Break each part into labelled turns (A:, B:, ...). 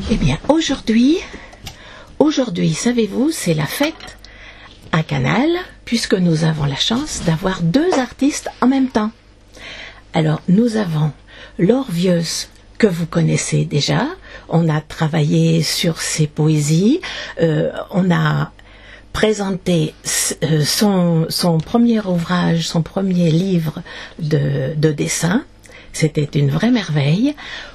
A: Eh bien, aujourd'hui, savez-vous, c'est la fête à Canal, puisque nous avons la chance d'avoir deux artistes en même temps. Alors, nous avons Laure Vieusse, que vous connaissez déjà. On a travaillé sur ses poésies. On a présenté son premier ouvrage, son premier livre de dessin. C'était une vraie merveille.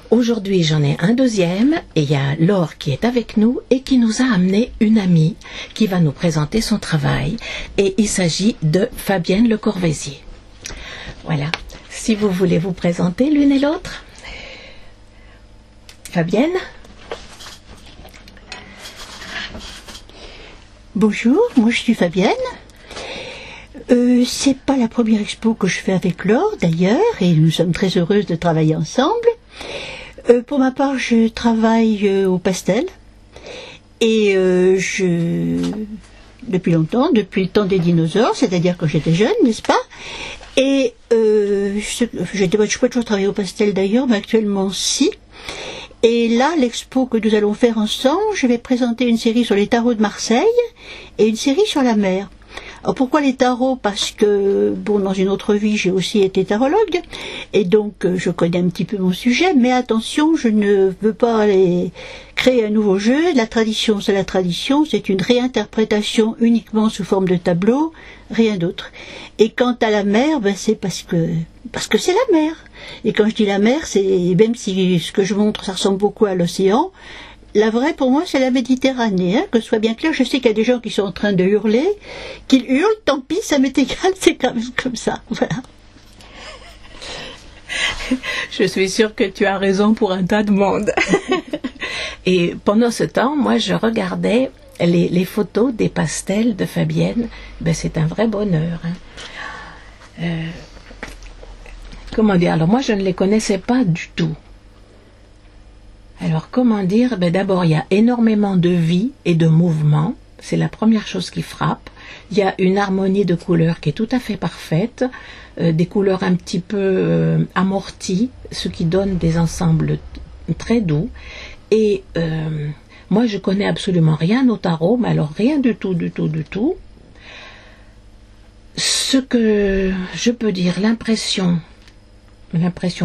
A: Aujourd'hui, j'en ai un deuxième et il y a Laure qui est avec nous et qui nous a amené une amie qui va nous présenter son travail. Et il s'agit de Fabienne Le Corvaisier. Voilà. Si vous voulez vous présenter l'une et l'autre. Fabienne ?
B: Bonjour, moi je suis Fabienne. C'est pas la première expo que je fais avec Laure d'ailleurs, et nous sommes très heureuses de travailler ensemble. Pour ma part, je travaille au pastel, et depuis longtemps, depuis le temps des dinosaures, c'est-à-dire quand j'étais jeune, n'est-ce pas? Et je peux toujours travailler au pastel d'ailleurs, mais actuellement si. Et là, l'expo que nous allons faire ensemble, je vais présenter une série sur les tarots de Marseille et une série sur la mer. Alors pourquoi les tarots? Parce que, bon, dans une autre vie, j'ai aussi été tarologue, et donc je connais un petit peu mon sujet, mais attention, je ne veux pas aller créer un nouveau jeu. La tradition, c'est la tradition, c'est une réinterprétation uniquement sous forme de tableau, rien d'autre. Et quant à la mer, ben c'est parce que c'est la mer. Et quand je dis la mer, c'est, même si ce que je montre, ça ressemble beaucoup à l'océan, la vraie, pour moi, c'est la Méditerranée, hein, que ce soit bien clair. Je sais qu'il y a des gens qui sont en train de hurler, qu'ils hurlent, tant pis, ça m'est égal, c'est quand même comme ça, voilà.
A: Je suis sûre que tu as raison pour un tas de monde. Et pendant ce temps, moi, je regardais les photos des pastels de Fabienne. Ben, c'est un vrai bonheur, hein. Comment dire? Alors, moi, je ne les connaissais pas du tout. Alors, comment dire? Ben, d'abord, il y a énormément de vie et de mouvement. C'est la première chose qui frappe. Il y a une harmonie de couleurs qui est tout à fait parfaite. Des couleurs un petit peu amorties, ce qui donne des ensembles très doux. Et moi, je connais absolument rien au tarot, mais alors rien du tout. Ce que je peux dire, l'impression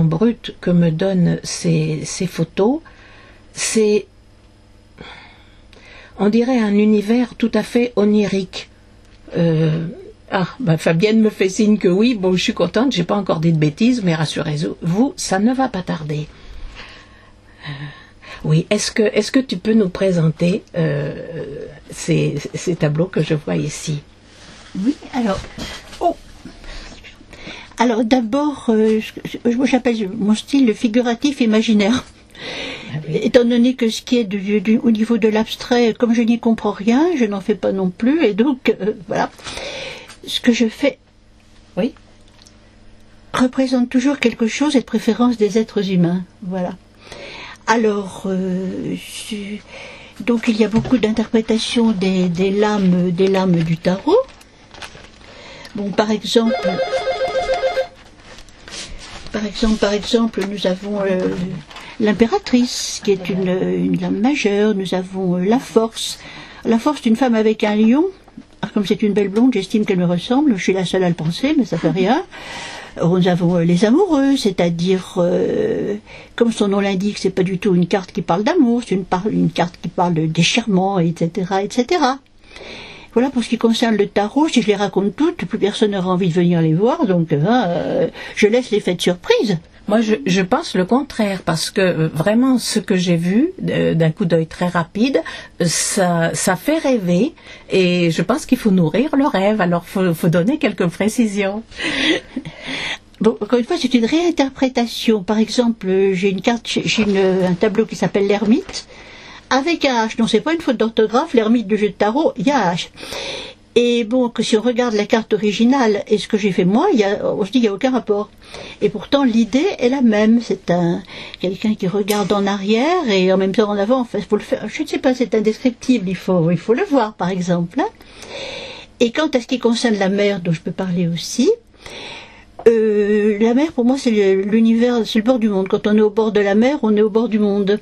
A: brute que me donnent ces photos, c'est, on dirait un univers tout à fait onirique. Fabienne me fait signe que oui, bon, je suis contente, j'ai pas encore dit de bêtises, mais rassurez-vous, ça ne va pas tarder. Oui, est-ce que tu peux nous présenter ces tableaux que je vois ici?
B: Oui, alors d'abord, j'appelle mon style le figuratif imaginaire. Ah oui. Étant donné que ce qui est au niveau de l'abstrait, comme je n'y comprends rien, je n'en fais pas non plus, et donc voilà. Ce que je fais, oui, représente toujours quelque chose, et de préférence des êtres humains, voilà. Alors, donc il y a beaucoup d'interprétations des lames du tarot. Bon, par exemple, nous avons l'impératrice, qui est une lame majeure. Nous avons la force d'une femme avec un lion. Alors, comme c'est une belle blonde, j'estime qu'elle me ressemble. Je suis la seule à le penser, mais ça fait rien. Nous avons les amoureux, c'est-à-dire, comme son nom l'indique, c'est pas du tout une carte qui parle d'amour, c'est une carte qui parle de déchirement, etc., etc. Voilà pour ce qui concerne le tarot. Si je les raconte toutes, plus personne n'aura envie de venir les voir, donc je laisse l'effet de surprise.
A: Moi, je pense le contraire, parce que vraiment, ce que j'ai vu, d'un coup d'œil très rapide, ça fait rêver, et je pense qu'il faut nourrir le rêve, alors faut donner quelques précisions.
B: Bon, encore une fois, c'est une réinterprétation. Par exemple, j'ai un tableau qui s'appelle l'ermite, avec un H. Non, c'est pas une faute d'orthographe, l'ermite de jeu de tarot, il y a un H. Et bon, que si on regarde la carte originale et ce que j'ai fait moi, on se dit qu'il n'y a aucun rapport. Et pourtant, l'idée est la même. C'est quelqu'un qui regarde en arrière et en même temps en avant. Enfin, faut le faire. Je ne sais pas, c'est indescriptible. Il faut le voir, par exemple. Hein. Et quant à ce qui concerne la mer, dont je peux parler aussi, la mer, pour moi, c'est l'univers, c'est le bord du monde. Quand on est au bord de la mer, on est au bord du monde.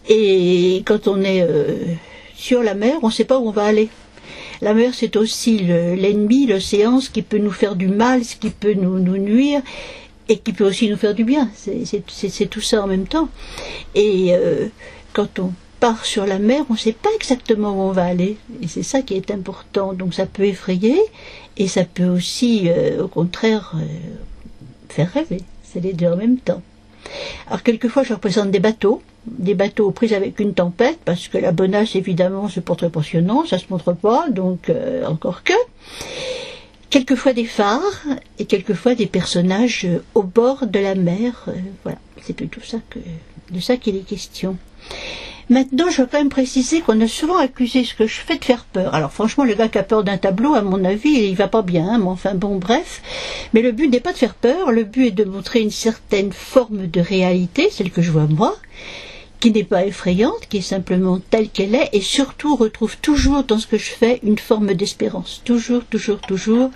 B: Et quand on est sur la mer, on ne sait pas où on va aller. La mer, c'est aussi l'ennemi, l'océan, ce qui peut nous faire du mal, ce qui peut nous nuire, et qui peut aussi nous faire du bien. C'est tout ça en même temps. Et quand on part sur la mer, on ne sait pas exactement où on va aller. Et c'est ça qui est important. Donc ça peut effrayer, et ça peut aussi, au contraire, faire rêver. C'est les deux en même temps. Alors quelquefois, je représente des bateaux aux prises avec une tempête, parce que la bonasse, évidemment, se porte proportionnant, ça se montre pas, donc encore que. Quelquefois des phares, et quelquefois des personnages au bord de la mer. Voilà, c'est plutôt de ça qu'il est question. Maintenant, je veux quand même préciser qu'on a souvent accusé ce que je fais de faire peur. Alors franchement, le gars qui a peur d'un tableau, à mon avis, il va pas bien, hein, mais enfin bon, bref. Mais le but n'est pas de faire peur, le but est de montrer une certaine forme de réalité, celle que je vois moi, qui n'est pas effrayante, qui est simplement telle qu'elle est, et surtout retrouve toujours dans ce que je fais une forme d'espérance. Toujours, toujours, toujours.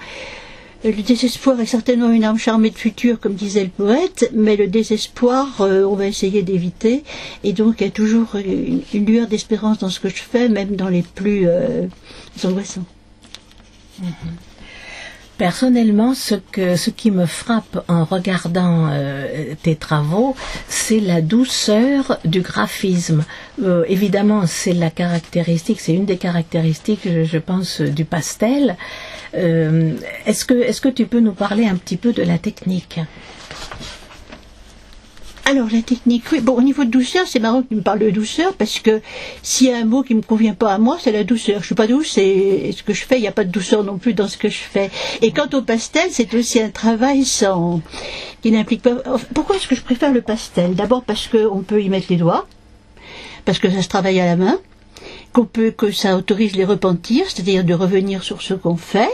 B: Le désespoir est certainement une arme charmée de futur, comme disait le poète, mais le désespoir, on va essayer d'éviter. Et donc, il y a toujours une lueur d'espérance dans ce que je fais, même dans les plus angoissants.
A: Personnellement, ce qui me frappe en regardant tes travaux, c'est la douceur du graphisme. Évidemment, c'est une des caractéristiques, je pense, du pastel. Est-ce que tu peux nous parler un petit peu de la technique ?
B: Alors la technique, oui. Bon, au niveau de douceur, c'est marrant que tu me parles de douceur, parce que s'il y a un mot qui me convient pas à moi, c'est la douceur. Je suis pas douce, et ce que je fais, il n'y a pas de douceur non plus dans ce que je fais. Et quant au pastel, c'est aussi un travail qui n'implique pas. Pourquoi est-ce que je préfère le pastel ? D'abord parce qu'on peut y mettre les doigts, parce que ça se travaille à la main, que ça autorise les repentirs, c'est-à-dire de revenir sur ce qu'on fait.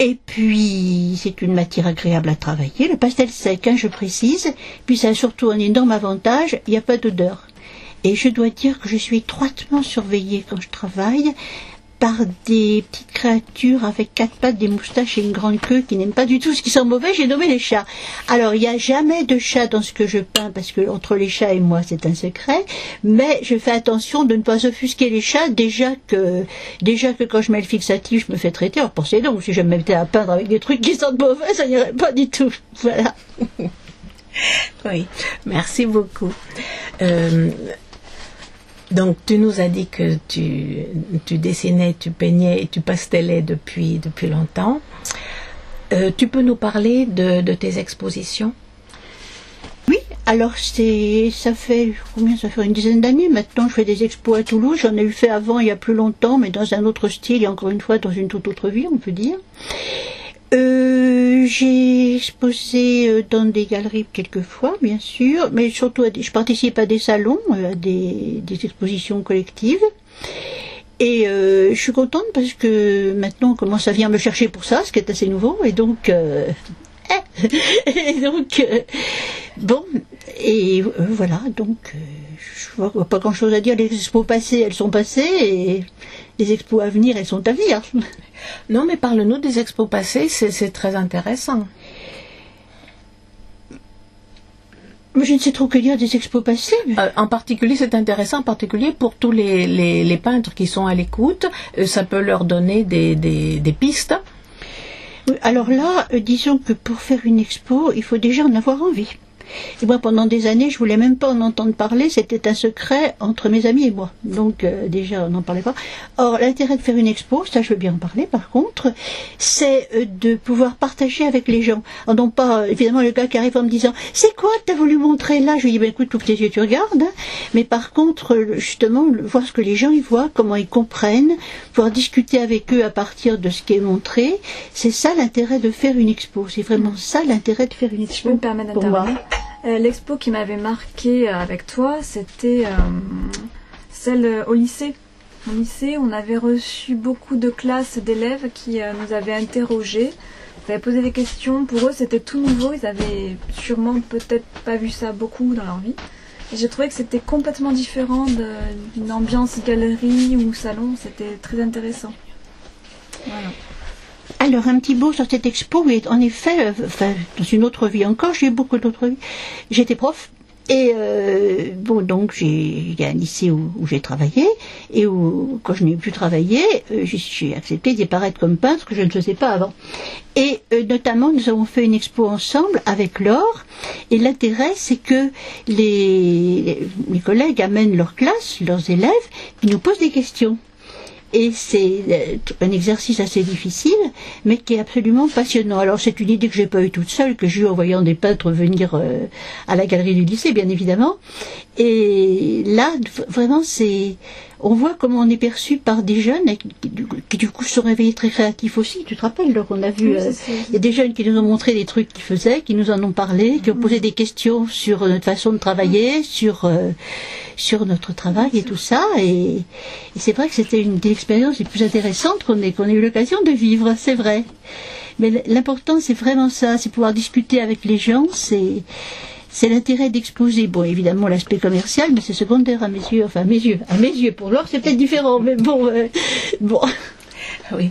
B: Et puis, c'est une matière agréable à travailler. Le pastel sec, je précise. Puis ça a surtout un énorme avantage, il n'y a pas d'odeur. Et je dois dire que je suis étroitement surveillée quand je travaille par des petites créatures avec 4 pattes, des moustaches et une grande queue qui n'aiment pas du tout ce qui sent mauvais. J'ai nommé les chats. Alors, il n'y a jamais de chat dans ce que je peins, parce que entre les chats et moi, c'est un secret. Mais je fais attention de ne pas offusquer les chats, déjà que quand je mets le fixatif, je me fais traiter. Alors, pensez donc, si je me mettais à peindre avec des trucs qui sentent mauvais, ça n'irait pas du tout. Voilà.
A: Oui, merci beaucoup. Donc, tu nous as dit que tu dessinais, tu peignais et tu pastellais depuis longtemps. Tu peux nous parler de tes expositions ?
B: Oui, alors ça fait une dizaine d'années maintenant. Je fais des expos à Toulouse. J'en ai eu fait avant, il y a plus longtemps, mais dans un autre style et encore une fois dans une toute autre vie, on peut dire. J'ai exposé dans des galeries quelquefois, bien sûr, mais surtout je participe à des salons, à des expositions collectives. Et je suis contente parce que maintenant on commence à venir me chercher pour ça, ce qui est assez nouveau, et donc bon, et voilà, donc je vois pas grand chose à dire. Les expos passées, elles sont passées, et les expos à venir, elles sont à venir.
A: Non, mais parle-nous des expos passées, c'est très intéressant.
B: Mais je ne sais trop que dire des expos passées.
A: En particulier, c'est intéressant, en particulier pour tous les peintres qui sont à l'écoute. Ça peut leur donner des pistes.
B: Alors là, disons que pour faire une expo, il faut déjà en avoir envie. Et moi, pendant des années, je voulais même pas en entendre parler. C'était un secret entre mes amis et moi. Donc, déjà, on n'en parlait pas. Or, l'intérêt de faire une expo, ça, je veux bien en parler, par contre, c'est de pouvoir partager avec les gens. Alors, non pas, évidemment, le gars qui arrive en me disant « C'est quoi que tu as voulu montrer là ?» Je lui dis « Écoute, ouvre tes yeux, tu regardes. Hein. » Mais par contre, justement, voir ce que les gens y voient, comment ils comprennent, pouvoir discuter avec eux à partir de ce qui est montré, c'est ça l'intérêt de faire une expo. C'est vraiment ça l'intérêt de faire une expo.
C: Je peux me permettre d'intervenir. L'expo qui m'avait marqué avec toi, c'était celle au lycée. Au lycée, on avait reçu beaucoup de classes d'élèves qui nous avaient interrogés. On avait posé des questions. Pour eux, c'était tout nouveau. Ils avaient sûrement peut-être pas vu ça beaucoup dans leur vie. Et j'ai trouvé que c'était complètement différent d'une ambiance galerie ou salon. C'était très intéressant. Voilà.
B: Alors, un petit mot sur cette expo. Oui, en effet, dans une autre vie encore, j'ai eu beaucoup d'autres vies. J'étais prof. Et bon, donc il y a un lycée où j'ai travaillé, et où, quand je n'ai plus travaillé, j'ai accepté d'y apparaître comme peintre, que je ne faisais pas avant. Et notamment, nous avons fait une expo ensemble avec Laure, et l'intérêt, c'est que mes collègues amènent leur classe, leurs élèves, qui nous posent des questions. Et c'est un exercice assez difficile, mais qui est absolument passionnant. Alors c'est une idée que j'ai pas eue toute seule, que j'ai eue en voyant des peintres venir à la galerie du lycée, bien évidemment. Et là, vraiment, on voit comment on est perçu par des jeunes qui du coup sont réveillés très créatifs aussi. Tu te rappelles, Laure, on a vu, il y a des jeunes qui nous ont montré des trucs qu'ils faisaient, qui nous en ont parlé, qui ont posé des questions sur notre façon de travailler, sur notre travail et tout ça. Et c'est vrai que c'était une des expériences les plus intéressantes qu'on ait eu l'occasion de vivre, c'est vrai. Mais l'important, c'est vraiment ça, c'est pouvoir discuter avec les gens, c'est l'intérêt d'exposer. Bon, évidemment, l'aspect commercial, mais c'est secondaire à mes yeux. Enfin, à mes yeux. Pour Laure, c'est peut-être différent, mais bon.
A: Oui,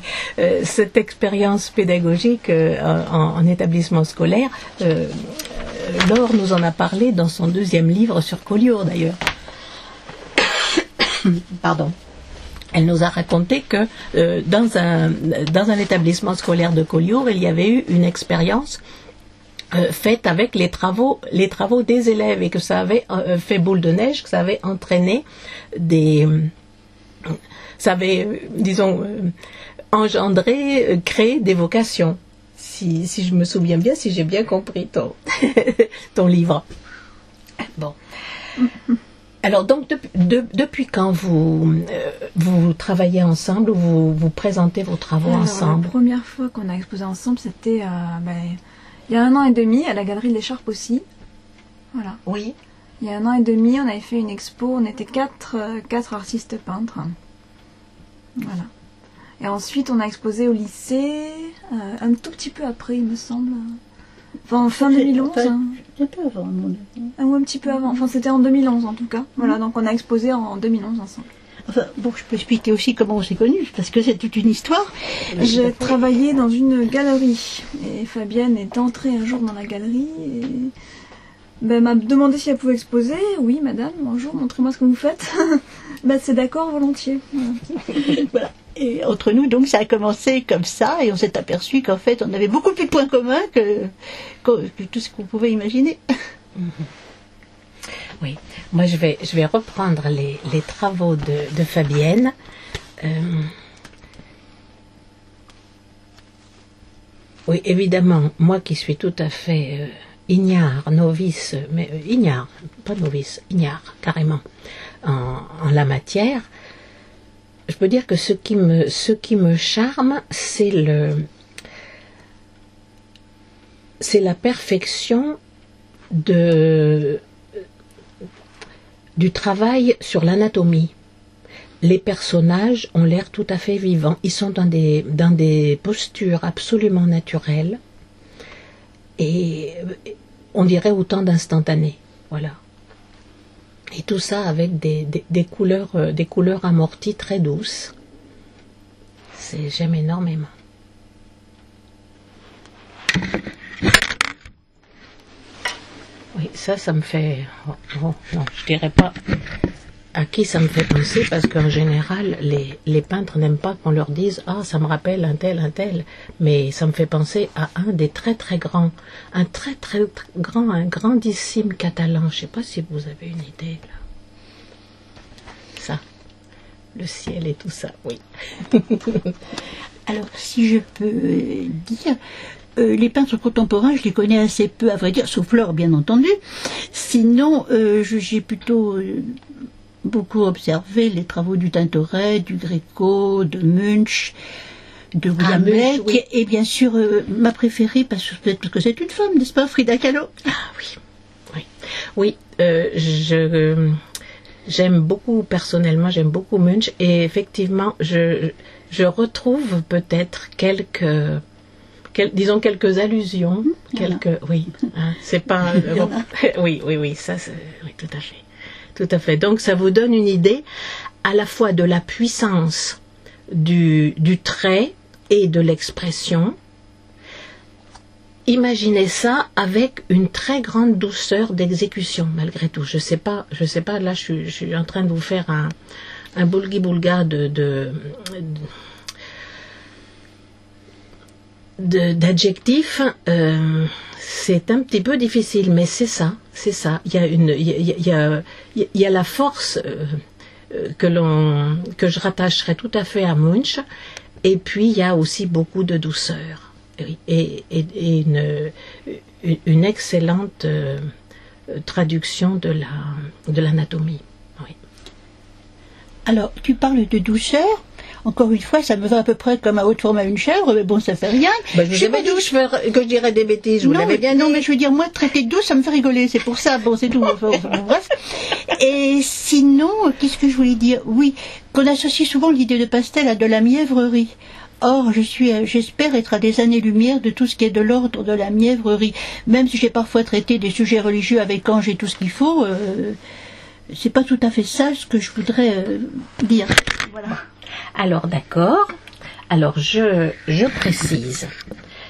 A: cette expérience pédagogique en établissement scolaire, Laure nous en a parlé dans son 2e livre sur Collioure, d'ailleurs. Pardon. Elle nous a raconté que dans un établissement scolaire de Collioure, il y avait eu une expérience faite avec les travaux des élèves, et que ça avait fait boule de neige, que ça avait entraîné créé des vocations. Si je me souviens bien, si j'ai bien compris ton livre. Bon. Alors donc depuis quand vous travaillez ensemble, ou vous présentez vos travaux ensemble?
C: La première fois qu'on a exposé ensemble, c'était il y a 1 an et demi, à la Galerie de l'Écharpe aussi. Voilà.
A: Oui.
C: Il y a 1 an et demi, on avait fait une expo, on était 4 artistes peintres. Voilà. Et ensuite, on a exposé au lycée, un tout petit peu après, il me semble. Enfin, fin 2011.
B: Un peu avant, à mon avis.
C: Ou un petit peu avant. Enfin, c'était en 2011 en tout cas. Voilà, donc on a exposé en 2011 ensemble.
B: Enfin, bon, je peux expliquer aussi comment on s'est connus, parce que c'est toute une histoire.
C: J'ai travaillé dans une galerie, et Fabienne est entrée un jour dans la galerie, et m'a demandé si elle pouvait exposer. Oui, madame, bonjour, montrez-moi ce que vous faites. C'est d'accord, volontiers. Voilà.
B: Voilà. Et entre nous, donc, ça a commencé comme ça, et on s'est aperçu qu'en fait, on avait beaucoup plus de points communs que tout ce qu'on pouvait imaginer.
A: Oui, moi je vais reprendre les travaux de Fabienne. Oui, évidemment, moi qui suis tout à fait ignare, novice, mais ignare, pas novice, ignare, carrément, en la matière, je peux dire que ce qui me charme, c'est la perfection du travail sur l'anatomie. Les personnages ont l'air tout à fait vivants. Ils sont dans des postures absolument naturelles, et on dirait autant d'instantanés. Voilà. Et tout ça avec des couleurs amorties très douces. J'aime énormément. Oui, ça me fait... non, je dirais pas à qui ça me fait penser, parce qu'en général, les peintres n'aiment pas qu'on leur dise « Ah, ça me rappelle un tel », mais ça me fait penser à un des très très grands, un très très grand, un grandissime catalan. Je ne sais pas si vous avez une idée, là. Ça, le ciel et tout ça, oui.
B: Alors, si je peux dire... les peintres contemporains, je les connais assez peu, à vrai dire, sauf Laure, bien entendu. Sinon, j'ai plutôt beaucoup observé les travaux du Tintoret, du Gréco, de Munch, de William Blake, oui. Et bien sûr, ma préférée, peut-être parce que c'est une femme, n'est-ce pas, Frida Kahlo?
A: Ah oui. J'aime beaucoup, personnellement, j'aime beaucoup Munch, et effectivement, je retrouve peut-être quelques allusions, oui, hein, c'est pas, oui, ça, oui, tout à fait. Donc, ça vous donne une idée à la fois de la puissance du trait et de l'expression. Imaginez ça avec une très grande douceur d'exécution, malgré tout. Je sais pas, là, je suis en train de vous faire un boulgui-boulga d'adjectifs. C'est un petit peu difficile, mais c'est ça. Il y a la force que je rattacherais tout à fait à Munch, et puis il y a aussi beaucoup de douceur et une excellente traduction de l'anatomie. Oui.
B: Alors, tu parles de douceur. Encore une fois, ça me va à peu près comme à haute forme à une chèvre, mais bon, ça fait rien.
A: Ben, je n'ai pas dit que je dirais des bêtises, je vous l'avais bien dit.
B: Non, mais je veux dire, moi, traiter de douce, ça me fait rigoler, c'est pour ça, bon, c'est tout. Bref. Et sinon, qu'est-ce que je voulais dire? Oui, qu'on associe souvent l'idée de pastel à de la mièvrerie. Or, j'espère être à des années-lumière de tout ce qui est de l'ordre de la mièvrerie. Même si j'ai parfois traité des sujets religieux avec ange et tout ce qu'il faut, c'est pas tout à fait ça ce que je voudrais dire. Voilà.
A: Alors d'accord, alors je précise.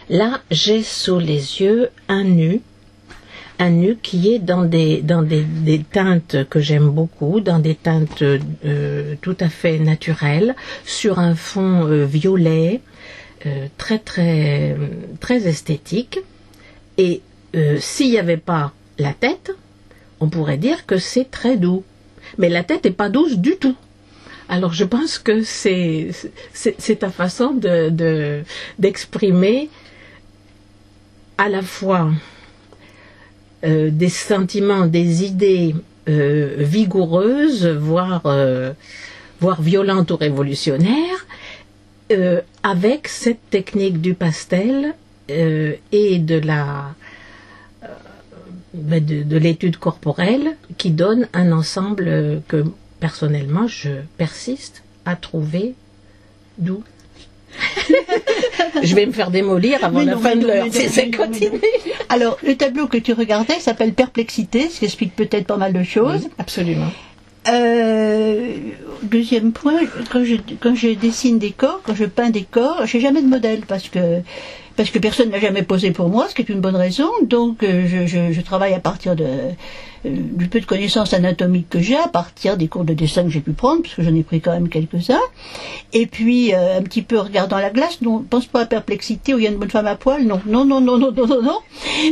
A: Là, j'ai sous les yeux un nu qui est dans des teintes que j'aime beaucoup, dans des teintes tout à fait naturelles, sur un fond violet, très très très esthétique. Et s'il n'y avait pas la tête, on pourrait dire que c'est très doux. Mais la tête n'est pas douce du tout. Alors je pense que c'est ta façon d'exprimer à la fois des sentiments, des idées vigoureuses, voire violentes ou révolutionnaires, avec cette technique du pastel et de l'étude corporelle qui donne un ensemble que personnellement, je persiste à trouver doux. Je vais me faire démolir avant la fin de l'heure, si ça continue.
B: Alors, le tableau que tu regardais s'appelle Perplexité, ce qui explique peut-être pas mal de choses.
A: Oui, absolument.
B: Deuxième point, quand je dessine des corps, quand je peins des corps, j'ai jamais de modèle parce que personne n'a jamais posé pour moi, ce qui est une bonne raison. Donc je travaille à partir du peu de connaissances anatomiques que j'ai, à partir des cours de dessin que j'ai pu prendre, parce que j'en ai pris quand même quelques-uns. Et puis un petit peu en regardant la glace, non, pense pas à Perplexité où il y a une bonne femme à poil, non.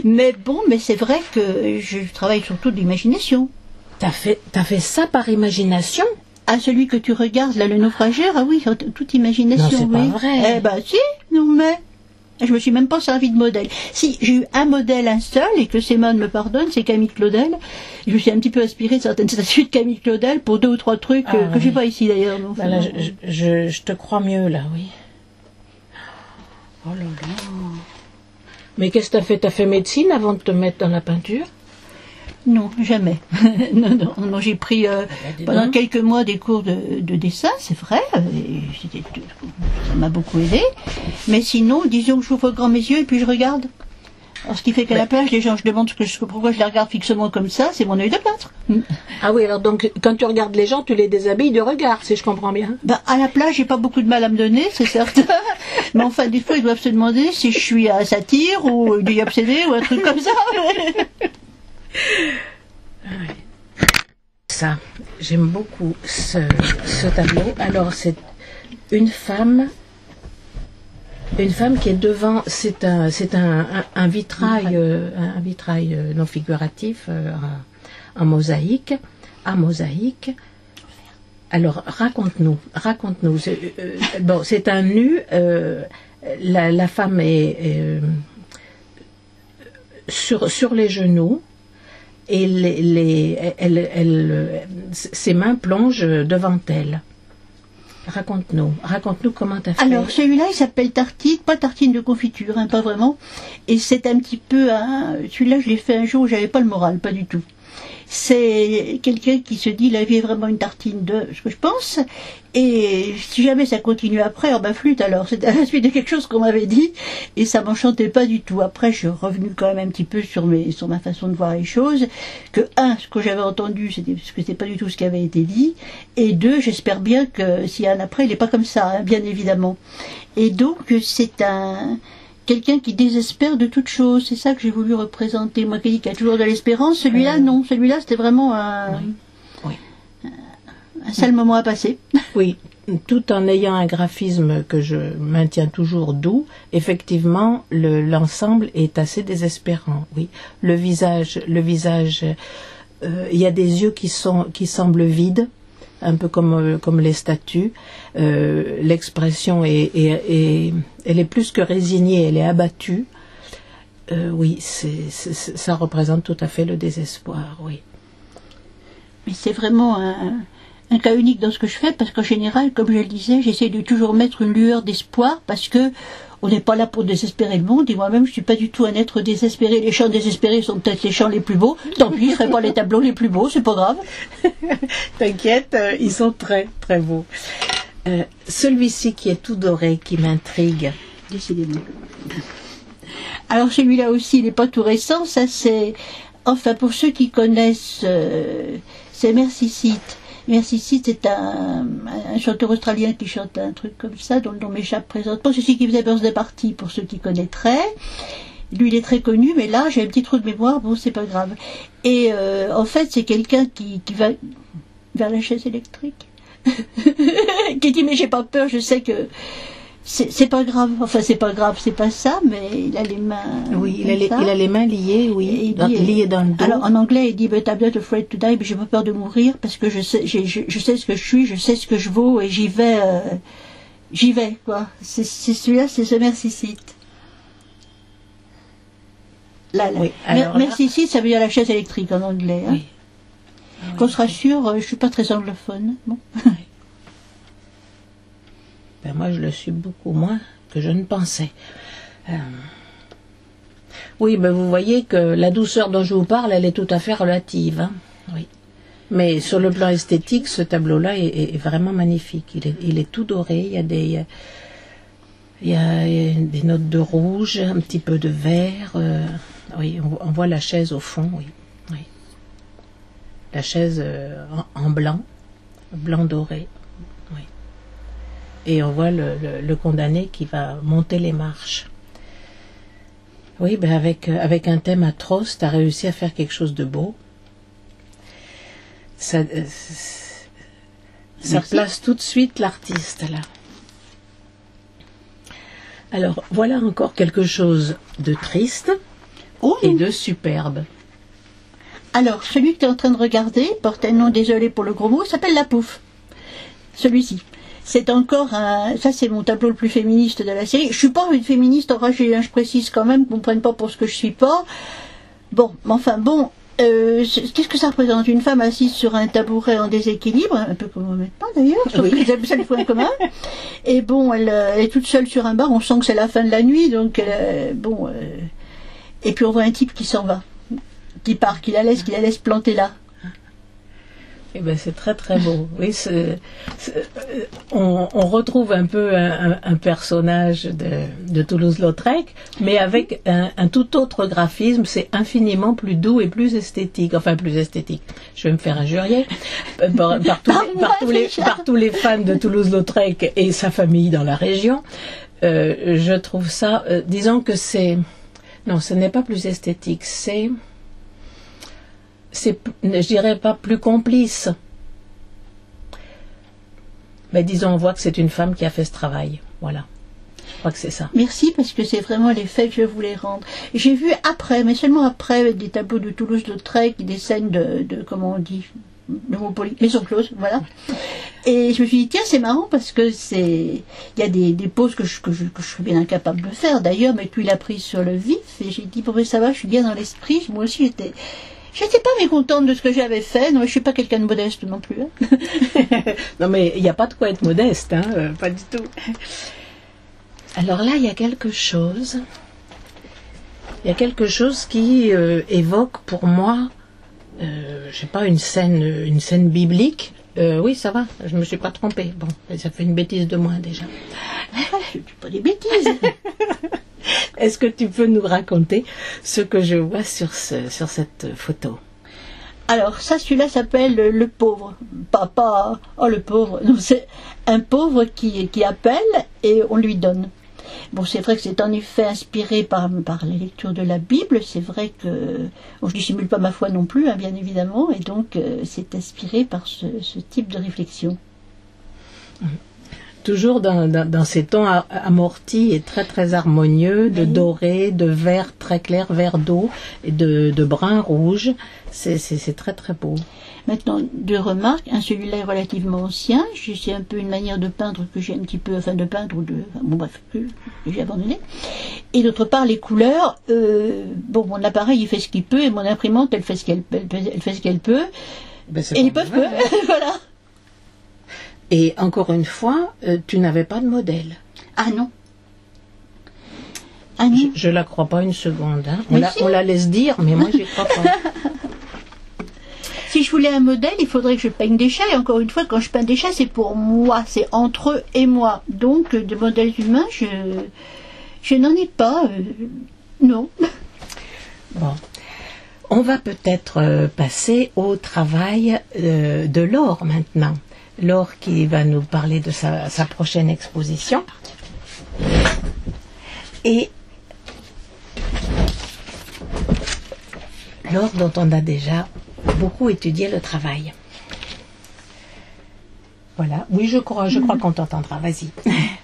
B: Mais bon, mais c'est vrai que je travaille surtout de l'imagination.
A: T'as fait ça par imagination?
B: Ah, celui que tu regardes, là, le naufrageur, ah oui, toute imagination.
A: Non, c'est
B: oui.
A: pas vrai.
B: Eh ben, si, non, mais je me suis même pas servi de modèle. Si, j'ai eu un modèle, un seul, et que Simone me pardonne, c'est Camille Claudel. Je me suis un petit peu inspirée de certaines statues de Camille Claudel pour 2 ou 3 trucs que je n'ai pas ici d'ailleurs. Non,
A: ben là, je te crois mieux, là, oui. Oh là là. Mais qu'est-ce que t'as fait? T'as fait médecine avant de te mettre dans la peinture?
B: Non, jamais. non, j'ai pris pendant quelques mois des cours de dessin, c'est vrai, ça m'a beaucoup aidé. Mais sinon, disons que j'ouvre grand mes yeux et puis je regarde. Alors, ce qui fait qu'à la plage, les gens, je demande pourquoi je les regarde fixement comme ça, c'est mon œil de peintre.
A: Ah oui, alors donc, quand tu regardes les gens, tu les déshabilles de regard, si je comprends bien.
B: À la plage, j'ai pas beaucoup de mal à me donner, c'est certain. Mais enfin, des fois, ils doivent se demander si je suis à satire ou obsédé ou un truc comme ça.
A: Ça, j'aime beaucoup ce tableau. Alors c'est une femme qui est devant. C'est un vitrail, un vitrail non figuratif en mosaïque, à mosaïque. Alors raconte-nous. Bon, c'est un nu. La femme est sur les genoux. Et ses mains plongent devant elle. Raconte-nous comment t'as fait.
B: Alors celui-là il s'appelle tartine, pas tartine de confiture, pas vraiment. Et c'est un petit peu celui-là je l'ai fait un jour où j'avais pas le moral, pas du tout. C'est quelqu'un qui se dit la vie est vraiment une tartine de ce que je pense, et si jamais ça continue après, flûte alors, c'était à la suite de quelque chose qu'on m'avait dit, et ça m'enchantait pas du tout. Après, je suis revenue quand même un petit peu sur ma façon de voir les choses, que ce que j'avais entendu, c'était pas du tout ce qui avait été dit, et deux, j'espère bien que s'il y a un après, il n'est pas comme ça, hein, bien évidemment. Et donc, c'est quelqu'un qui désespère de toute chose, c'est ça que j'ai voulu représenter. Moi qui dis qu'il y a toujours de l'espérance, celui-là non, celui-là c'était vraiment un sale moment à passer.
A: Oui, tout en ayant un graphisme que je maintiens toujours doux, effectivement l'ensemble est assez désespérant. Oui, le visage, il y a des yeux qui semblent vides, un peu comme les statues. L'expression elle est plus que résignée, elle est abattue. Oui, ça représente tout à fait le désespoir, oui.
B: Mais c'est vraiment un cas unique dans ce que je fais, parce qu'en général, comme je le disais, j'essaie de toujours mettre une lueur d'espoir, parce que on n'est pas là pour désespérer le monde, et moi-même je suis pas du tout un être désespéré. Les chants désespérés sont peut-être les chants les plus beaux, tant pis, je ferai pas les tableaux les plus beaux, c'est pas grave.
A: T'inquiète, ils sont très très beaux. Celui-ci qui est tout doré, qui m'intrigue.
B: Décidément. Alors celui-là aussi, il n'est pas tout récent, ça c'est... Enfin, pour ceux qui connaissent, c'est Mercicite. Mercicite est un chanteur australien qui chante un truc comme ça, dont le nom m'échappe présentement. C'est celui qui faisait Birthday Party, pour ceux qui connaîtraient. Lui, il est très connu, mais là, j'ai un petit trou de mémoire, bon, c'est pas grave. Et en fait, c'est quelqu'un qui va vers la chaise électrique. Qui dit, mais j'ai pas peur, je sais que c'est pas grave. Enfin, c'est pas grave, c'est pas ça, mais il a les mains...
A: Oui, il a les mains liées, oui, liées dans le dos.
B: Alors, en anglais, il dit, but I'm not afraid to die, mais j'ai pas peur de mourir, parce que je sais ce que je suis, je sais ce que je vaux, et j'y vais, quoi. C'est celui-là, c'est ce Mercicite. Là.
A: Oui,
B: Mercicite, ça veut dire la chaise électrique en anglais. Hein.
A: Oui.
B: Qu'on se rassure, je suis pas très anglophone. Bon.
A: Ben moi, je le suis beaucoup moins que je ne pensais. Oui, ben vous voyez que la douceur dont je vous parle, elle est tout à fait relative. Hein. Oui. Mais sur le plan esthétique, ce tableau-là est vraiment magnifique. Il est tout doré. Il y a des notes de rouge, un petit peu de vert. Oui, on voit la chaise au fond. Oui. La chaise en blanc doré. Oui. Et on voit le condamné qui va monter les marches. Oui, ben avec un thème atroce, tu as réussi à faire quelque chose de beau. Ça place tout de suite l'artiste là. Alors, voilà encore quelque chose de triste et de superbe.
B: Alors, celui que tu es en train de regarder porte un nom, désolé pour le gros mot, s'appelle La Pouffe. Celui-ci. C'est encore ça c'est mon tableau le plus féministe de la série. Je suis pas une féministe enragée, hein, je précise quand même, qu'on ne me prenne pas pour ce que je suis pas. Bon, qu'est-ce que ça représente? Une femme assise sur un tabouret en déséquilibre, un peu comme on met pas d'ailleurs, sauf qu'ils aiment ça le point commun. Et bon, elle est toute seule sur un bar, on sent que c'est la fin de la nuit, donc et puis on voit un type qui s'en va, qui part, qui la laisse planter là.
A: Eh ben c'est très très beau. Oui, on retrouve un peu un personnage de Toulouse-Lautrec, mais avec un tout autre graphisme. C'est infiniment plus doux et plus esthétique. Enfin, plus esthétique. Je vais me faire injurier par tous les fans de Toulouse-Lautrec et sa famille dans la région. Je trouve ça, disons que non, ce n'est pas plus esthétique. Je dirais pas plus complice. Mais disons, on voit que c'est une femme qui a fait ce travail. Voilà. Je crois que c'est ça.
B: Merci, parce que c'est vraiment l'effet que je voulais rendre. J'ai vu après, mais seulement après, des tableaux de Toulouse-Lautrec, des scènes de comment on dit, maison close, voilà. Et je me suis dit, tiens, c'est marrant, parce que il y a des poses que je serais bien incapable de faire, d'ailleurs, mais tu l'as prise sur le vif, et j'ai dit, bon, mais ça va, je suis bien dans l'esprit. Moi aussi, j'étais pas mécontente de ce que j'avais fait. Non, je suis pas quelqu'un de modeste non plus. Hein.
A: Non, mais il n'y a pas de quoi être modeste, hein, pas du tout. Alors là, il y a quelque chose. Il y a quelque chose qui évoque pour moi je sais pas, une scène biblique. Oui, ça va, je me suis pas trompée. Bon, ça fait une bêtise de moins déjà.
B: Je ne dis pas des bêtises.
A: Est-ce que tu peux nous raconter ce que je vois sur cette photo?
B: Alors, celui-là s'appelle le pauvre. Oh, le pauvre. Non, c'est un pauvre qui appelle et on lui donne. Bon, c'est vrai que c'est en effet inspiré par les lectures de la Bible. C'est vrai que bon, je dissimule pas ma foi non plus, hein, bien évidemment, et donc c'est inspiré par ce type de réflexion.
A: Toujours dans ces tons amortis et très très harmonieux, de doré, de vert très clair, vert d'eau, et de brun rouge. C'est très très beau.
B: Maintenant, deux remarques. Celui-là est relativement ancien. C'est un peu une manière de peindre que j'ai un petit peu, enfin de peindre ou bon bref, que j'ai abandonné. Et d'autre part, les couleurs. Bon, mon appareil il fait ce qu'il peut et mon imprimante elle fait ce qu'elle peut.
A: Ben,
B: et ils peuvent peu. Voilà.
A: Et encore une fois, tu n'avais pas de modèle.
B: Ah non. Ah non.
A: Je la crois pas une seconde. Hein. On
B: Si.
A: la laisse dire, mais moi j'y crois pas.
B: Si je voulais un modèle, il faudrait que je peigne des chats. Et encore une fois, quand je peins des chats, c'est pour moi. C'est entre eux et moi. Donc, de modèles humains, je n'en ai pas. Non.
A: Bon. On va peut-être passer au travail de Laure maintenant. Laure qui va nous parler de sa prochaine exposition. Et Laure dont on a déjà beaucoup étudié le travail. Voilà. Oui, je crois qu'on t'entendra. Vas-y.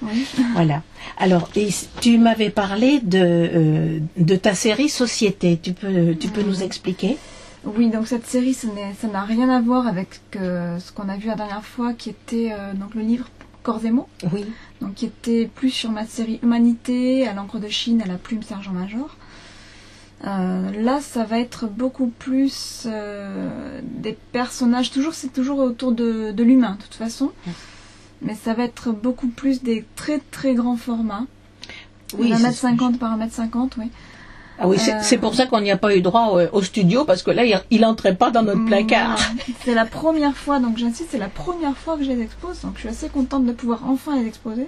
C: Oui.
A: Voilà. Alors, tu m'avais parlé de ta série Société. Tu peux nous expliquer?
C: Oui, donc cette série, ça n'a rien à voir avec ce qu'on a vu la dernière fois, qui était donc le livre Corps et mots.
A: Oui.
C: Donc qui était plus sur ma série Humanité, à l'encre de Chine, à la plume Sergent-Major. Là, ça va être beaucoup plus des personnages. C'est toujours autour de l'humain, de toute façon. Mais ça va être beaucoup plus des très très grands formats.
A: Oui,
C: 1m50 par 1m50, oui.
A: Ah oui, c'est pour ça qu'on n'y a pas eu droit au studio, parce que là, il n'entrait pas dans notre placard.
C: C'est la première fois, donc j'insiste, c'est la première fois que je les expose, donc je suis assez contente de pouvoir enfin les exposer.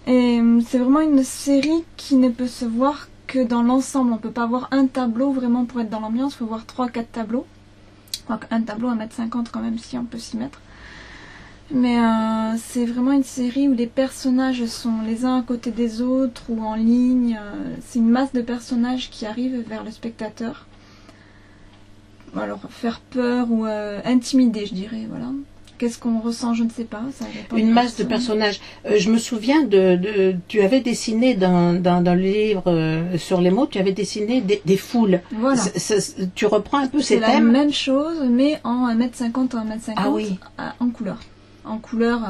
C: Et c'est vraiment une série qui ne peut se voir que dans l'ensemble. On ne peut pas voir un tableau vraiment pour être dans l'ambiance, il faut voir 3-4 tableaux. Donc un tableau à 1m50 quand même, si on peut s'y mettre. Mais c'est vraiment une série où les personnages sont les uns à côté des autres ou en ligne. C'est une masse de personnages qui arrivent vers le spectateur. Alors faire peur ou intimider, je dirais, voilà. Qu'est-ce qu'on ressent, je ne sais pas. Ça dépend
A: une masse de personnages. Je me souviens tu avais dessiné dans le livre sur les mots, tu avais dessiné des foules.
C: Voilà.
A: Tu reprends un peu ces thèmes.
C: C'est la même chose, mais en 1m50 en 1m50
A: ah, oui.
C: En couleur. En couleur.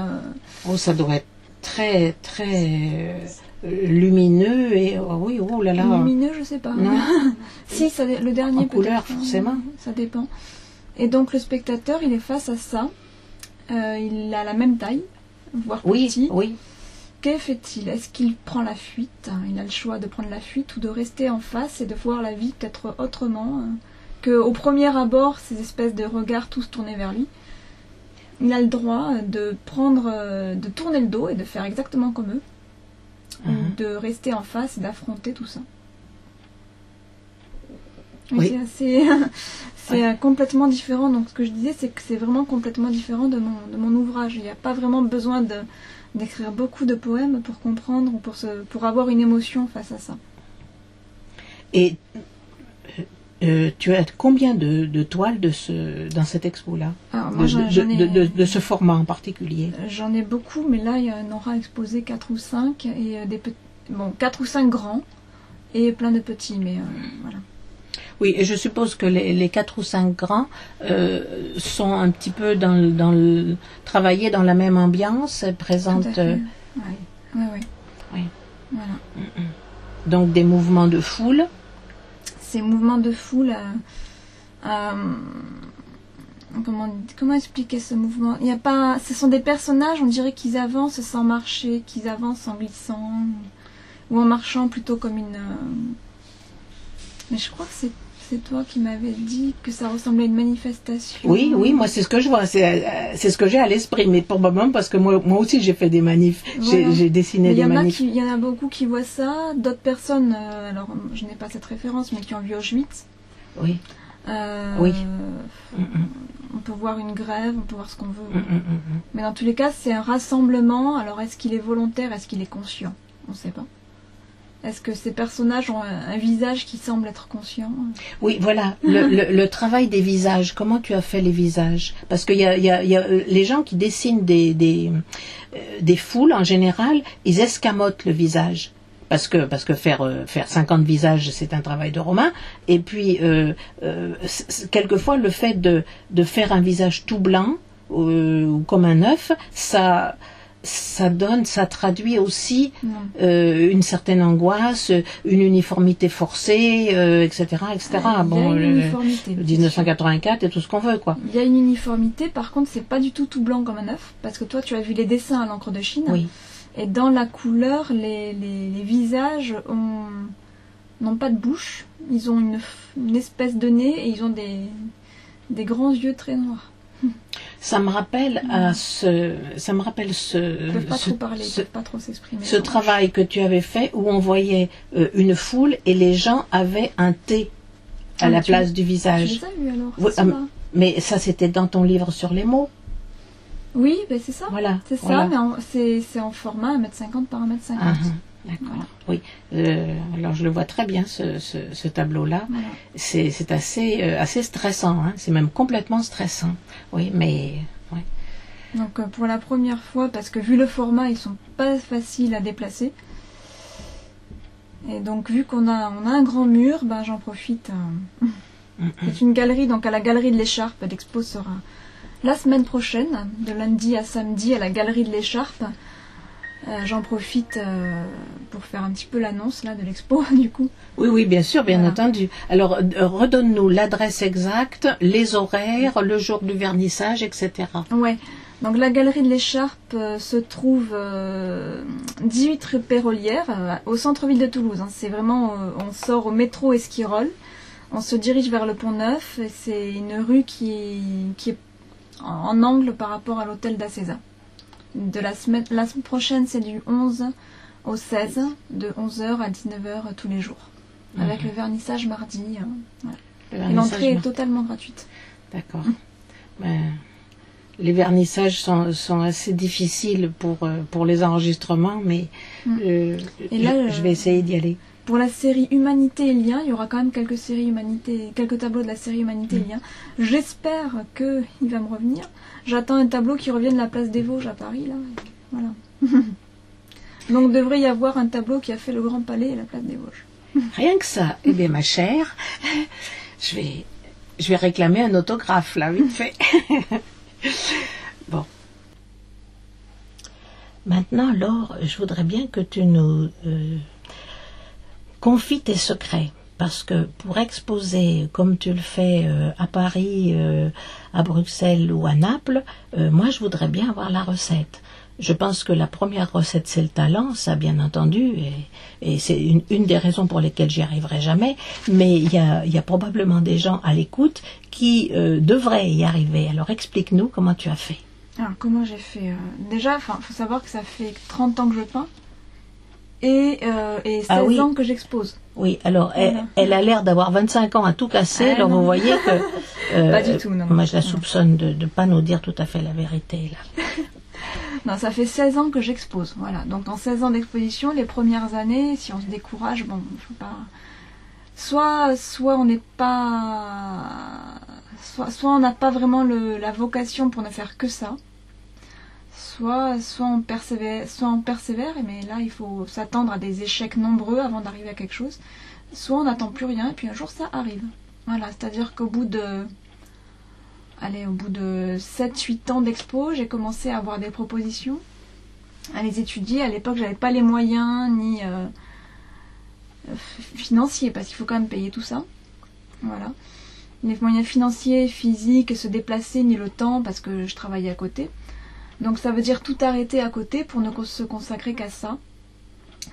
A: Oh, ça doit être très très lumineux et oh, oui, oh là là.
C: Lumineux, je sais pas.
A: Non.
C: Si, le dernier
A: en couleur, forcément.
C: Ça dépend. Et donc le spectateur, il est face à ça. Il a la même taille, voire petit.
A: Oui.
C: Que fait-il? Est-ce qu'il prend la fuite? Il a le choix de prendre la fuite ou de rester en face et de voir la vie peut-être autrement qu'au premier abord, ces espèces de regards tous tournés vers lui. Il a le droit de tourner le dos et de faire exactement comme eux, ou de rester en face et d'affronter tout ça.
A: Oui.
C: C'est complètement différent. Donc ce que je disais, c'est que c'est vraiment complètement différent de mon ouvrage. Il n'y a pas vraiment besoin d'écrire beaucoup de poèmes pour comprendre ou pour avoir une émotion face à ça.
A: Et tu as combien de toiles dans cette expo-là? De ce format en particulier?
C: J'en ai beaucoup, mais là, il y en aura exposé 4 ou 5, et 4 ou 5 grands, et plein de petits, mais voilà.
A: Oui, et je suppose que les 4 ou 5 grands sont un petit peu travaillés dans la même ambiance, présentent...
C: Oui. Voilà.
A: Donc des mouvements de foule.
C: Ces mouvements de foule, comment expliquer ce mouvement? Il y a pas, ce sont des personnages, on dirait qu'ils avancent sans marcher, qu'ils avancent en glissant, ou en marchant plutôt comme une... Mais je crois que c'est toi qui m'avais dit que ça ressemblait à une manifestation.
A: Oui, moi c'est ce que je vois, c'est ce que j'ai à l'esprit, mais pour le moment, parce que moi aussi j'ai fait des manifs,
C: Voilà.
A: j'ai dessiné des manifs.
C: Il y en a beaucoup qui voient ça, d'autres personnes, alors je n'ai pas cette référence, mais qui ont vu Auschwitz.
A: Oui. Oui.
C: On peut voir une grève, on peut voir ce qu'on veut. Mais dans tous les cas, c'est un rassemblement. Alors, est-ce qu'il est volontaire, est-ce qu'il est conscient? On ne sait pas. Est-ce que ces personnages ont un visage qui semble être conscient?
A: Oui, voilà, le travail des visages. Comment tu as fait les visages? Parce qu'il y a les gens qui dessinent des foules, en général, ils escamotent le visage. Parce que faire 50 visages, c'est un travail de Romain. Et puis, quelquefois, le fait de faire un visage tout blanc, ou comme un œuf, ça traduit aussi une certaine angoisse, une uniformité forcée, etc., etc.
C: Bon, il y a une uniformité,
A: 1984 et tout ce qu'on veut, quoi.
C: Il y a une uniformité, par contre, c'est pas du tout blanc comme un œuf, parce que toi, tu as vu les dessins à l'encre de Chine.
A: Oui.
C: Et dans la couleur, les visages n'ont pas de bouche, ils ont une espèce de nez et ils ont des grands yeux très noirs.
A: Ça me rappelle
C: Ils peuvent pas trop parler, ils peuvent pas trop s'exprimer.
A: Ce travail que tu avais fait où on voyait une foule et les gens avaient un T à la place du visage.
C: Tu les as vus alors?
A: Oui, mais ça c'était dans ton livre sur les mots.
C: Oui, ben c'est ça.
A: Voilà.
C: C'est ça,
A: voilà.
C: mais c'est en format 1m50 par 1m50.
A: D'accord. Voilà. Oui. Alors je le vois très bien ce tableau-là.
C: Voilà.
A: C'est assez stressant. Hein. C'est même complètement stressant. Oui, mais. Ouais.
C: Donc pour la première fois, parce que vu le format, ils sont pas faciles à déplacer. Et donc vu qu'on a un grand mur, ben j'en profite. C'est une galerie, donc à la galerie de l'Écharpe. L'expo sera la semaine prochaine, de lundi à samedi, à la galerie de l'Écharpe. J'en profite pour faire un petit peu l'annonce là de l'expo, du coup.
A: Oui, bien sûr, bien entendu. Alors, redonne-nous l'adresse exacte, les horaires, le jour du vernissage, etc.
C: Ouais. Donc la galerie de l'Écharpe se trouve 18 rue Pérolière, au centre-ville de Toulouse. Hein. C'est vraiment, on sort au métro Esquirol, on se dirige vers le Pont-Neuf, et c'est une rue qui est en angle par rapport à l'hôtel d'Acésa. La semaine prochaine, c'est du 11 au 16, de 11h à 19h tous les jours, avec le vernissage mardi. Voilà. L'entrée est totalement gratuite.
A: D'accord. Les vernissages sont assez difficiles pour les enregistrements, mais je vais essayer d'y aller.
C: Pour la série Humanité et Liens, il y aura quand même quelques tableaux de la série Humanité et Liens. J'espère qu'il va me revenir. J'attends un tableau qui revienne de la place des Vosges à Paris, là. Voilà. Donc, devrait y avoir un tableau qui a fait le Grand Palais et la place des Vosges.
A: Rien que ça. Eh bien, ma chère, je vais réclamer un autographe, là, vite fait. Bon. Maintenant, Laure, je voudrais bien que tu nous confies tes secrets. Parce que pour exposer, comme tu le fais à Paris, à Bruxelles ou à Naples, moi je voudrais bien avoir la recette. Je pense que la première recette c'est le talent, ça bien entendu, et c'est une des raisons pour lesquelles j'y arriverai jamais, mais il y a probablement des gens à l'écoute qui devraient y arriver. Alors explique-nous comment tu as fait.
C: Alors comment j'ai fait déjà, faut savoir que ça fait 30 ans que je peins et 16 ans que j'expose.
A: Oui, alors elle a l'air d'avoir 25 ans à tout casser, alors vous voyez que...
C: pas du tout, non.
A: Moi je la soupçonne de ne pas nous dire tout à fait la vérité, là.
C: Non, ça fait 16 ans que j'expose, voilà. Donc en 16 ans d'exposition, les premières années, si on se décourage, bon, il faut pas... Soit on n'est pas... Soit on n'a pas vraiment la vocation pour ne faire que ça. Soit on persévère, mais là il faut s'attendre à des échecs nombreux avant d'arriver à quelque chose. Soit on n'attend plus rien et puis un jour ça arrive. Voilà, c'est-à-dire qu'au bout de 7-8 ans d'expo, j'ai commencé à avoir des propositions, à les étudier. À l'époque, j'avais pas les moyens ni financiers, parce qu'il faut quand même payer tout ça. Voilà. Les moyens financiers, physiques, se déplacer, ni le temps, parce que je travaillais à côté. Donc ça veut dire tout arrêter à côté pour ne se consacrer qu'à ça.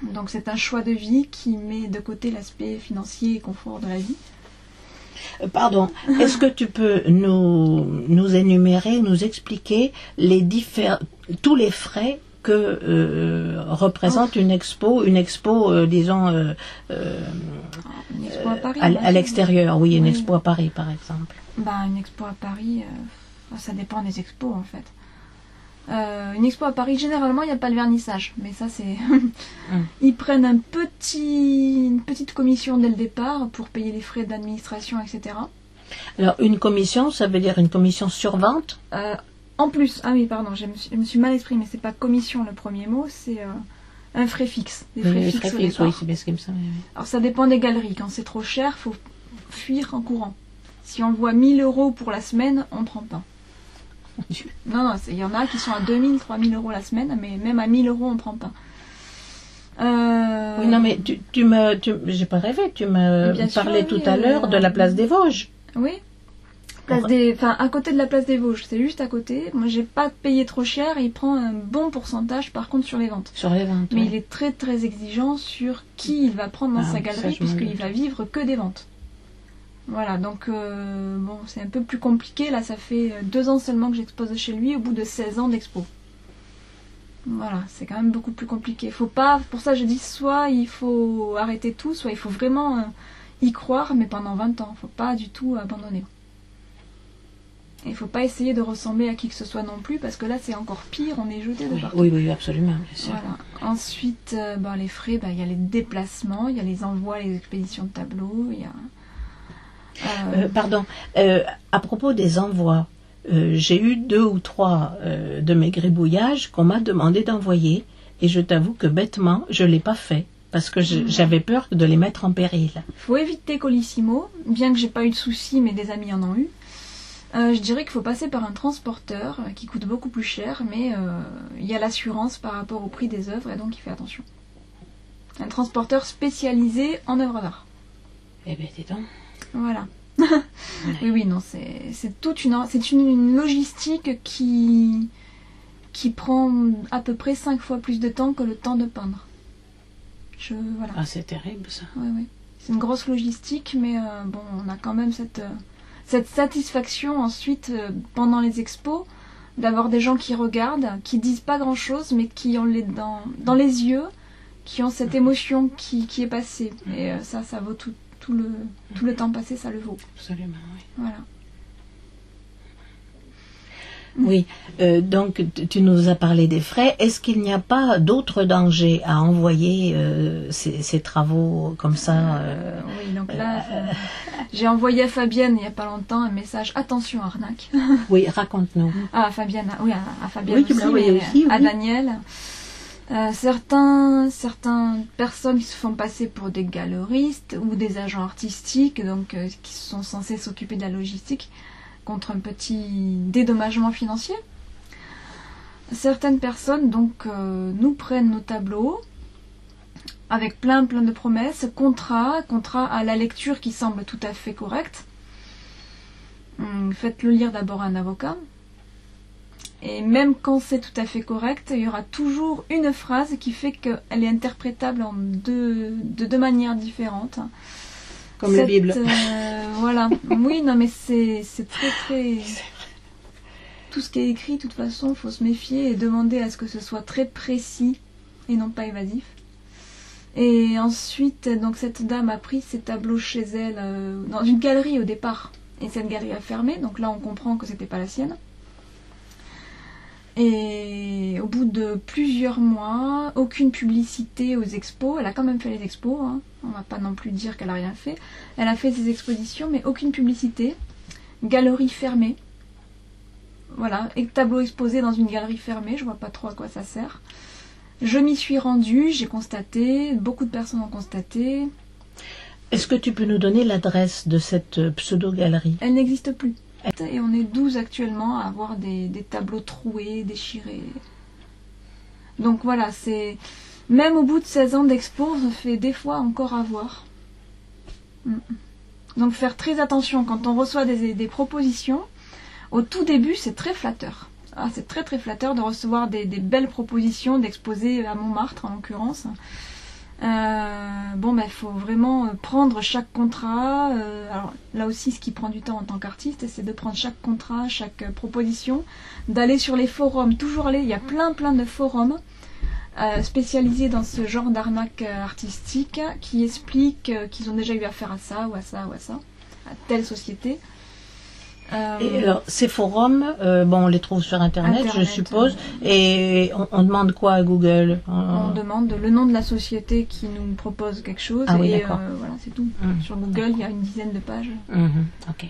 C: Donc c'est un choix de vie qui met de côté l'aspect financier et confort de la vie.
D: Pardon, est-ce que tu peux nous énumérer, nous expliquer tous les frais que représente une expo, disons,
C: Une expo à Paris,
D: à l'extérieur, oui, une expo à Paris, par exemple.
C: Une expo à Paris, ça dépend des expos, en fait. Une expo à Paris, généralement, il n'y a pas le vernissage. Mais ça, c'est... Ils prennent une petite commission dès le départ pour payer les frais d'administration, etc.
D: Alors, une commission, ça veut dire une commission sur vente?
C: En plus, ah oui, pardon, je me suis mal exprimée. C'est pas commission le premier mot, c'est un frais fixe. Des frais fixes au départ.
D: Oui, c'est bien comme ça. Oui.
C: Alors, ça dépend des galeries. Quand c'est trop cher, faut fuir en courant. Si on le voit 1 000 € pour la semaine, on ne prend pas. Non, il y en a qui sont à 2 000, 3 000 € la semaine, mais même à 1 000 € on ne prend pas.
D: Oui, non, mais j'ai pas rêvé, tu me parlais tout à l'heure de la place des Vosges.
C: Oui, à côté de la place des Vosges, c'est juste à côté. Moi, j'ai pas payé trop cher et il prend un bon pourcentage par contre sur les ventes.
D: Sur les ventes,
C: mais
D: oui.
C: Il est très très exigeant sur qui il va prendre dans sa galerie, puisqu'il va vivre que des ventes. Voilà, donc c'est un peu plus compliqué. Là, ça fait 2 ans seulement que j'expose chez lui au bout de 16 ans d'expo. Voilà, c'est quand même beaucoup plus compliqué. Faut pas, pour ça je dis, soit il faut arrêter tout, soit il faut vraiment y croire, mais pendant 20 ans. Faut pas du tout abandonner. Et il faut pas essayer de ressembler à qui que ce soit non plus, parce que là c'est encore pire, on est jeté de partout.
D: Oui, absolument, bien sûr.
C: Voilà. Ensuite, les frais, il y a les déplacements, il y a les envois, les expéditions de tableaux, il y a...
D: Pardon, à propos des envois, j'ai eu 2 ou 3 de mes gribouillages qu'on m'a demandé d'envoyer, et je t'avoue que bêtement, je ne l'ai pas fait, parce que j'avais peur de les mettre en péril. Il
C: faut éviter Colissimo, bien que j'ai pas eu de soucis, mais des amis en ont eu. Je dirais qu'il faut passer par un transporteur qui coûte beaucoup plus cher, mais il y a l'assurance par rapport au prix des œuvres, et donc il fait attention. Un transporteur spécialisé en œuvres d'art.
D: Eh bien, dis donc.
C: Voilà. Oui, non, c'est toute une logistique qui prend à peu près 5 fois plus de temps que le temps de peindre. Voilà.
D: Ah, c'est terrible ça.
C: Oui. C'est une grosse logistique, mais on a quand même cette satisfaction ensuite pendant les expos d'avoir des gens qui regardent, qui disent pas grand chose, mais qui ont dans les yeux, qui ont cette émotion qui est passée. Et ça vaut tout le temps passé, ça le vaut.
D: Absolument, oui.
C: Voilà.
D: Oui, donc tu nous as parlé des frais. Est-ce qu'il n'y a pas d'autres dangers à envoyer ces travaux comme ça
C: Oui, donc là, j'ai envoyé à Fabienne il n'y a pas longtemps un message « Attention, arnaque ».
D: Oui, raconte-nous.
C: Ah, à Fabienne, oui, à Fabienne
D: oui, tu
C: aussi,
D: mais aussi,
C: à
D: oui.
C: Daniel. Certaines personnes qui se font passer pour des galeristes ou des agents artistiques, donc qui sont censés s'occuper de la logistique, contre un petit dédommagement financier. Certaines personnes donc nous prennent nos tableaux avec plein de promesses, contrat à la lecture qui semble tout à fait correcte. Faites-le lire d'abord à un avocat. Et même quand c'est tout à fait correct, il y aura toujours une phrase qui fait qu'elle est interprétable de 2 manières différentes.
D: Comme la Bible.
C: Voilà. Oui, non, mais c'est très... Tout ce qui est écrit, de toute façon, il faut se méfier et demander à ce que ce soit très précis et non pas évasif. Et ensuite, donc cette dame a pris ses tableaux chez elle dans une galerie au départ. Et cette galerie a fermé, donc là on comprend que c'était pas la sienne. Et au bout de plusieurs mois, aucune publicité aux expos. Elle a quand même fait les expos, hein. On va pas non plus dire qu'elle a rien fait. Elle a fait ses expositions, mais aucune publicité. Galerie fermée. Voilà, et tableau exposé dans une galerie fermée, je vois pas trop à quoi ça sert. Je m'y suis rendue, j'ai constaté, beaucoup de personnes ont constaté.
D: Est-ce que tu peux nous donner l'adresse de cette pseudo-galerie ?
C: Elle n'existe plus. Et on est 12 actuellement à avoir des tableaux troués, déchirés. Donc voilà, c'est... Même au bout de 16 ans d'expo, on se fait des fois encore avoir. Donc faire très attention quand on reçoit des propositions. Au tout début, c'est très flatteur. Ah, c'est très très flatteur de recevoir des belles propositions, d'exposer à Montmartre en l'occurrence. Il faut vraiment prendre chaque contrat. Alors là aussi, ce qui prend du temps en tant qu'artiste, c'est de prendre chaque contrat, chaque proposition, d'aller sur les forums, toujours aller. Il y a plein de forums spécialisés dans ce genre d'arnaque artistique qui expliquent qu'ils ont déjà eu affaire à ça ou à ça ou à ça, à telle société.
D: Et alors, ces forums, on les trouve sur Internet, je suppose, et on demande quoi à Google?
C: On demande le nom de la société qui nous propose quelque chose,
D: Ah oui,
C: et
D: d'accord.
C: voilà, c'est tout. Sur Google, il y a une dizaine de pages,
D: Ok.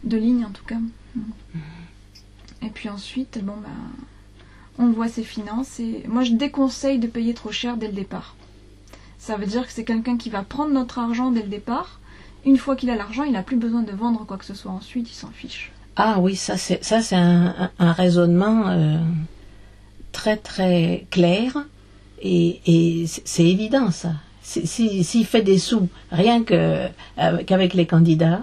C: de lignes en tout cas. Et puis ensuite, on voit ses finances, et moi je déconseille de payer trop cher dès le départ. Ça veut dire que c'est quelqu'un qui va prendre notre argent dès le départ. Une fois qu'il a l'argent, il n'a plus besoin de vendre quoi que ce soit ensuite, il s'en fiche.
D: Ah oui, ça c'est un raisonnement très très clair et c'est évident ça. S'il fait des sous rien qu'avec les candidats,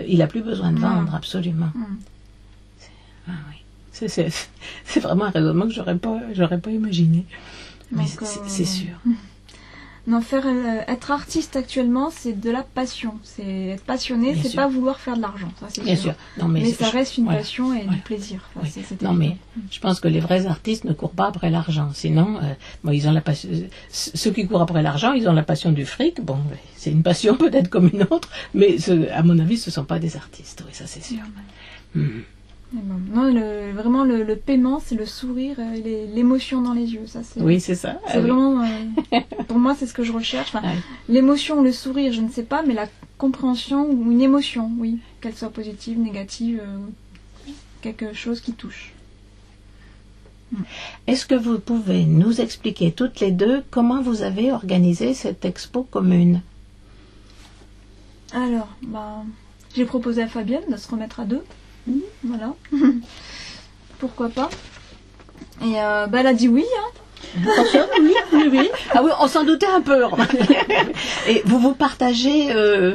D: il n'a plus besoin de vendre absolument. Ah oui, c'est vraiment un raisonnement que j'aurais pas imaginé. Mais
C: Donc,
D: c'est sûr.
C: Non, être artiste actuellement, c'est de la passion. C'est être passionné,
D: Bien
C: c'est
D: sûr.
C: pas vouloir faire de l'argent. Ça, c'est
D: Bien sûr. Non,
C: mais ça reste une
D: voilà.
C: passion et
D: Ouais.
C: du plaisir. Enfin,
D: Oui.
C: c'est
D: Non,
C: évident.
D: mais je pense que les vrais artistes ne courent pas après l'argent. Sinon, ils ont la passion. Ceux qui courent après l'argent, ils ont la passion du fric. Bon, c'est une passion peut-être comme une autre, mais à mon avis, ce ne sont pas des artistes. Oui, ça c'est sûr.
C: Mais bon, non, vraiment le paiement, c'est le sourire, l'émotion dans les yeux. Ça,
D: Oui, c'est ça.
C: c'est vraiment, pour moi, c'est ce que je recherche. Enfin,
D: Ah oui.
C: l'émotion, le sourire, je ne sais pas, mais la compréhension ou une émotion, oui, qu'elle soit positive, négative, quelque chose qui touche.
D: Est-ce que vous pouvez nous expliquer toutes les deux comment vous avez organisé cette expo commune?
C: Alors, j'ai proposé à Fabienne de se remettre à deux. Voilà. Pourquoi pas. Et elle a dit oui.
B: Oui.
D: Ah oui, on s'en doutait un peu. Et vous partagez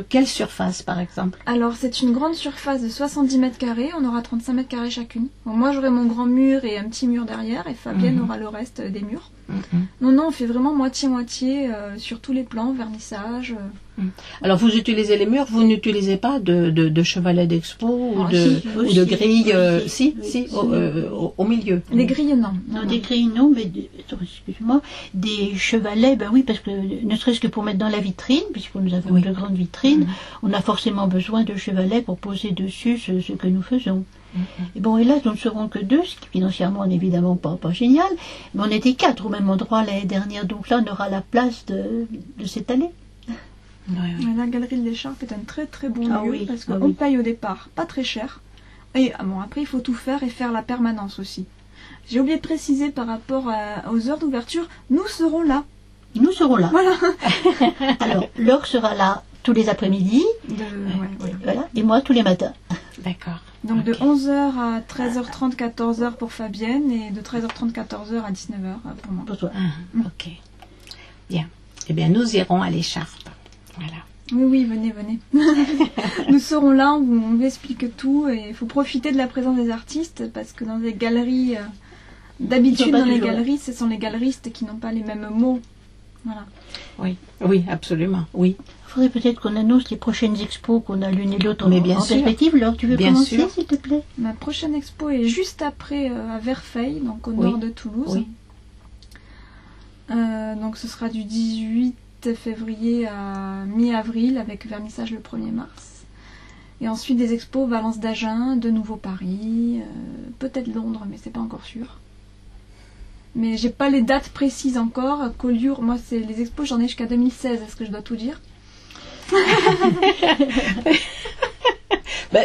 D: quelle surface, par exemple?
C: Alors, c'est une grande surface de 70 mètres carrés. On aura 35 mètres carrés chacune. Bon, moi, j'aurai mon grand mur et un petit mur derrière. Et Fabienne aura le reste des murs. Non, on fait vraiment moitié-moitié sur tous les plans, vernissage.
D: Alors, vous utilisez les murs, vous n'utilisez pas de chevalet d'expo ou
C: Ah,
D: de grille
B: si,
D: au milieu.
C: Les grilles, non.
B: Non, des grilles, non, mais excuse-moi, des chevalets, oui, parce que ne serait-ce que pour mettre dans la vitrine, puisque nous avons de grandes vitrines, on a forcément besoin de chevalets pour poser dessus ce que nous faisons. Et bon, hélas, nous ne serons que deux, ce qui financièrement n'est évidemment pas génial, mais on était 4 au même endroit l'année dernière, donc là on aura la place de s'étaler.
C: La galerie de l'Écharpe est un très très bon
B: Ah
C: lieu
B: oui,
C: parce
B: ah
C: qu'on
B: oui.
C: paye au départ pas très cher. Et après, il faut tout faire et faire la permanence aussi. J'ai oublié de préciser par rapport aux heures d'ouverture, nous serons là.
B: Nous serons là.
C: Voilà.
B: Alors, Laure sera là tous les après-midi, voilà, et moi tous les matins.
D: D'accord.
C: Donc de 11h à 13h30, 14h pour Fabienne et de 13h30, 14h à 19h pour moi.
B: Pour toi.
D: Ok. Bien. Eh bien, nous irons à l'Écharpe. Voilà.
C: Oui, venez. Nous serons là, on vous explique tout et il faut profiter de la présence des artistes parce que dans les galeries, d'habitude dans les galeries, ce sont les galeristes qui n'ont pas les mêmes mots. Voilà.
D: Oui, absolument, oui.
B: Il faudrait peut-être qu'on annonce les prochaines expos qu'on a l'une et l'autre
D: Mais
B: en
D: bien sûr.
B: perspective. Laure, tu veux
D: Bien
B: commencer,
D: sûr.
B: s'il te plaît?
C: Ma prochaine expo est juste après à Verfeil, donc au nord de Toulouse.
D: Oui.
C: Donc ce sera du 18 février à mi-avril avec vernissage le 1er mars. Et ensuite des expos Valence d'Agen, de nouveau Paris, peut-être Londres, mais c'est pas encore sûr. Mais j'ai pas les dates précises encore. Collioure, moi c'est les expos, j'en ai jusqu'à 2016, est-ce que je dois tout dire?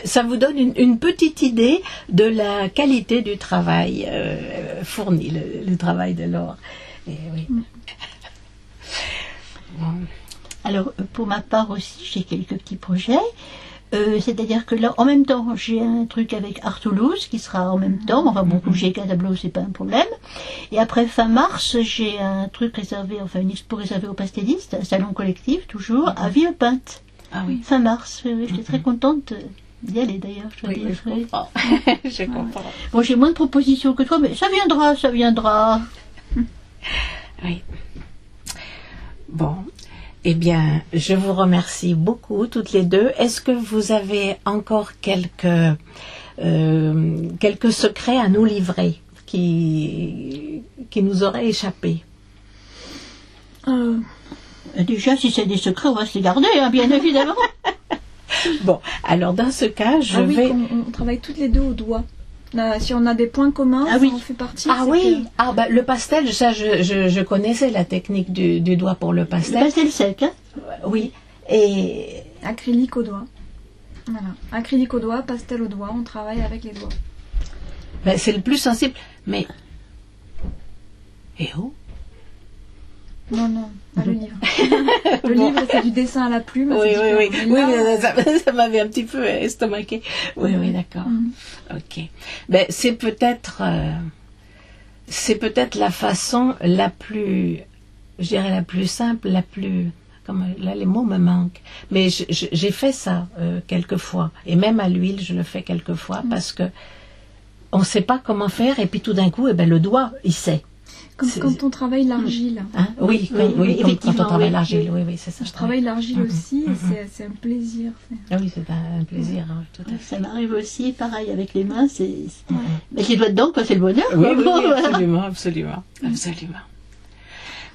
D: Ça vous donne une petite idée de la qualité du travail fourni, le travail de Laure. Et oui. Bon.
B: Alors, pour ma part aussi, j'ai quelques petits projets. C'est-à-dire que là, en même temps, j'ai un truc avec Art Toulouse qui sera en même temps. Enfin bon, bouger qu'un tableau, c'est pas un problème. Et après, fin mars, j'ai un truc réservé, enfin une expo réservée aux pastellistes, un salon collectif, toujours, à Villepinte.
D: Ah oui.
B: Fin mars, oui, j'étais très contente d'y aller d'ailleurs. Je dois dire.
D: Je comprends. Je comprends.
B: Bon, j'ai moins de propositions que toi, mais ça viendra.
D: Oui. Bon, Eh bien, je vous remercie beaucoup toutes les deux. Est-ce que vous avez encore quelques secrets à nous livrer qui nous auraient échappé?
B: Déjà, si c'est des secrets, on va se les garder, hein, bien évidemment.
D: Bon, alors dans ce cas,
C: on travaille toutes les deux au doigt. Si on a des points communs, ça en fait partie.
D: Ah oui, le pastel, ça je connaissais la technique du doigt pour le pastel.
B: Le pastel sec, hein?
D: Oui, et...
C: Acrylique au doigt. Voilà, acrylique au doigt, pastel au doigt, on travaille avec les doigts.
D: Ben, c'est le plus sensible, mais... Eh oh!
C: Non, pas le livre. Le livre, c'est du dessin à la plume.
D: Oui, ça m'avait un petit peu estomaqué. Oui, d'accord. Ok. Ben, c'est peut-être la façon la plus, je dirais la plus simple, là les mots me manquent. Mais j'ai fait ça quelquefois, et même à l'huile, je le fais quelquefois parce que on ne sait pas comment faire, et puis tout d'un coup, le doigt, il sait.
C: Quand on travaille l'argile.
D: Hein? Oui, quand on travaille l'argile, oui, c'est ça.
C: Je travaille l'argile aussi, et c'est un plaisir.
D: Ah oui, c'est un plaisir, hein, tout à fait.
B: Ça m'arrive aussi, pareil, avec les mains, mettre les doigts dedans, c'est le bonheur.
D: Oui, absolument.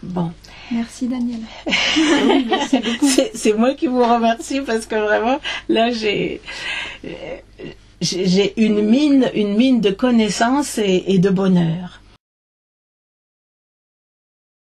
D: Bon.
C: Merci, Daniel.
B: Oui, merci beaucoup.
D: C'est moi qui vous remercie, parce que vraiment, là, j'ai une mine de connaissances et de bonheur.